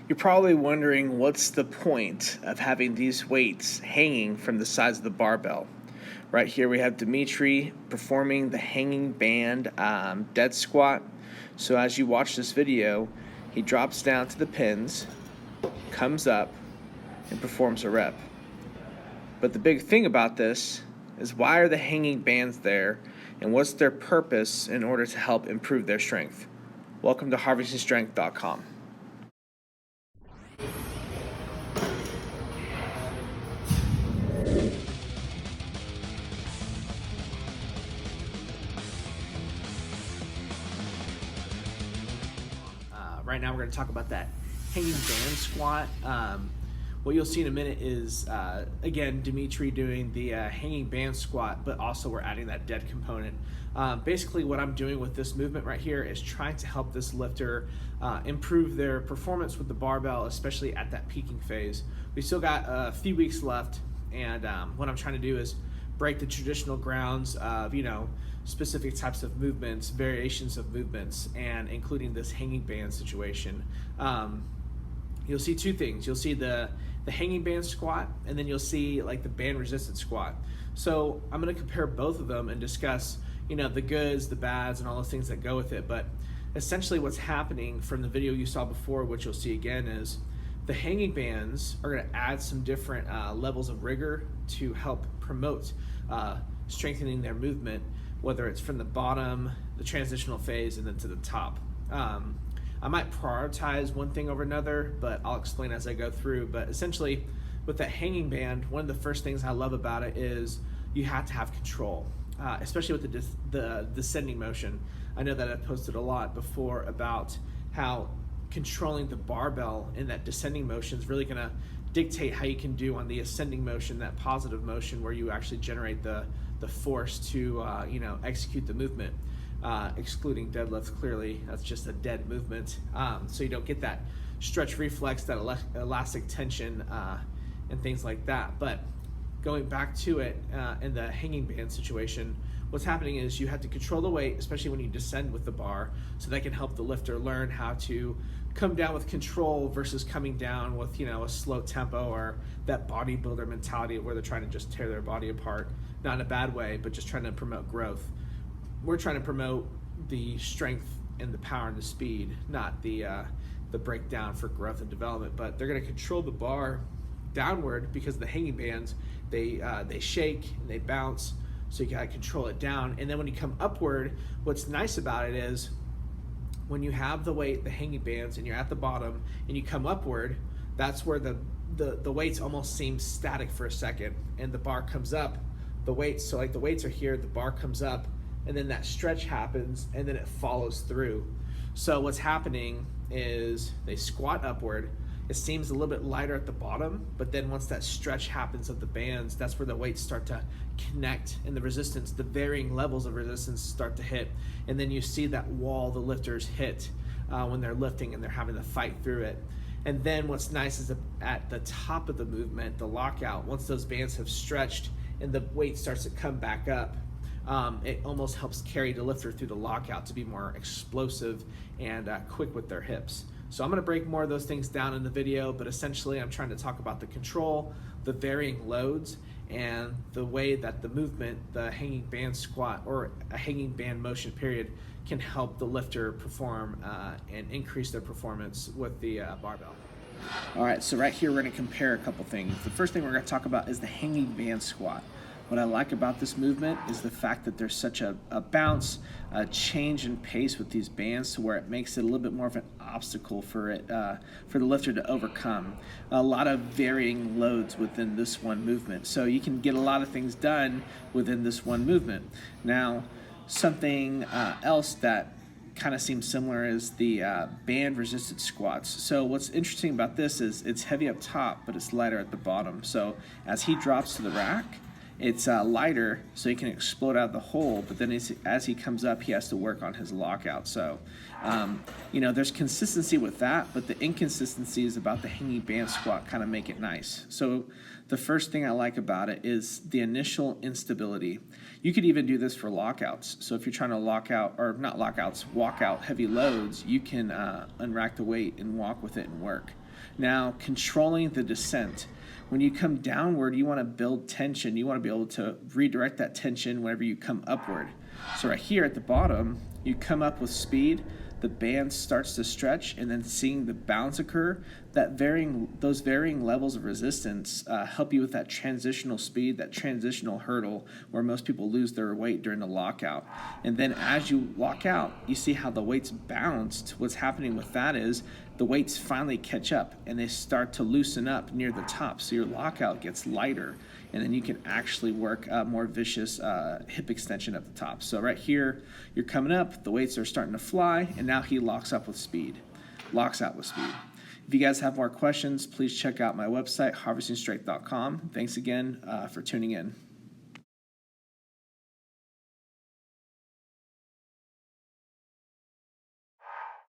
You're probably wondering what's the point of having these weights hanging from the sides of the barbell. Right here we have Dhimitri performing the hanging band dead squat. So as you watch this video, he drops down to the pins, comes up, and performs a rep. But the big thing about this is, why are the hanging bands there, and what's their purpose in order to help improve their strength? Welcome to harvestingstrength.com. Right now we're going to talk about that hanging band squat. What you'll see in a minute is, again, Dhimitri doing the hanging band squat, but also we're adding that dead component. Basically what I'm doing with this movement right here is trying to help this lifter improve their performance with the barbell, especially at that peaking phase. We still got a few weeks left, and what I'm trying to do is break the traditional grounds of, specific types of movements, variations of movements, and including this hanging band situation. You'll see two things. You'll see the hanging band squat, and then you'll see like the band resisted squat. So I'm going to compare both of them and discuss, the goods, the bads, and all those things that go with it. But essentially what's happening from the video you saw before, which you'll see again, is the hanging bands are going to add some different levels of rigor to help promote strengthening their movement, whether it's from the bottom, the transitional phase, and then to the top. I might prioritize one thing over another, but I'll explain as I go through. But essentially, with that hanging band, one of the first things I love about it is you have to have control, especially with the descending motion. I know that I've posted a lot before about how controlling the barbell in that descending motion is really going to dictate how you can do on the ascending motion, that positive motion where you actually generate the force to execute the movement. Excluding deadlifts, clearly that's just a dead movement, so you don't get that stretch reflex, that elastic tension, and things like that. But going back to it, in the hanging band situation, what's happening is you have to control the weight, especially when you descend with the bar, so that can help the lifter learn how to come down with control versus coming down with a slow tempo, or that bodybuilder mentality where they're trying to just tear their body apart, not in a bad way, but just trying to promote growth. We're trying to promote the strength and the power and the speed, not the breakdown for growth and development. But they're going to control the bar downward because the hanging bands, they shake and they bounce, so you got to control it down. And then when you come upward, what's nice about it is when you have the weight, the hanging bands, and you're at the bottom and you come upward, that's where the weights almost seem static for a second, and the bar comes up. The weights are here, the bar comes up, and then that stretch happens, and then it follows through. So what's happening is they squat upward. It seems a little bit lighter at the bottom, but then once that stretch happens of the bands, that's where the weights start to connect, and the resistance, the varying levels of resistance start to hit. And then you see that wall the lifters hit when they're lifting and they're having to fight through it. And then what's nice is at the top of the movement, the lockout, once those bands have stretched and the weight starts to come back up, it almost helps carry the lifter through the lockout to be more explosive and quick with their hips. So I'm going to break more of those things down in the video, but essentially I'm trying to talk about the control, the varying loads, and the way that the movement, the hanging band squat or a hanging band motion period, can help the lifter perform and increase their performance with the barbell. All right, so right here we're going to compare a couple things. The first thing we're going to talk about is the hanging band squat. What I like about this movement is the fact that there's such a bounce, a change in pace with these bands, to where it makes it a little bit more of an obstacle for the lifter to overcome. A lot of varying loads within this one movement, so you can get a lot of things done within this one movement. Now, something else that kind of seems similar is the band resisted squats. So what's interesting about this is it's heavy up top, but it's lighter at the bottom. So as he drops to the rack, it's lighter, so he can explode out of the hole, but then as he comes up, he has to work on his lockout. So, there's consistency with that, but the inconsistencies about the hanging band squat kind of make it nice. So the first thing I like about it is the initial instability. You could even do this for lockouts. So if you're trying to walk out heavy loads, you can unrack the weight and walk with it and work. Now, controlling the descent. When you come downward, you want to build tension. You want to be able to redirect that tension whenever you come upward. So right here at the bottom, you come up with speed, the band starts to stretch, and then seeing the bounce occur, those varying levels of resistance help you with that transitional speed, that transitional hurdle where most people lose their weight during the lockout. And then as you lock out, you see how the weights bounced. What's happening with that is the weights finally catch up and they start to loosen up near the top, so your lockout gets lighter, and then you can actually work a more vicious hip extension at the top. So right here, you're coming up, the weights are starting to fly, and now he locks out with speed. If you guys have more questions, please check out my website, harvestingstrength.com. Thanks again for tuning in.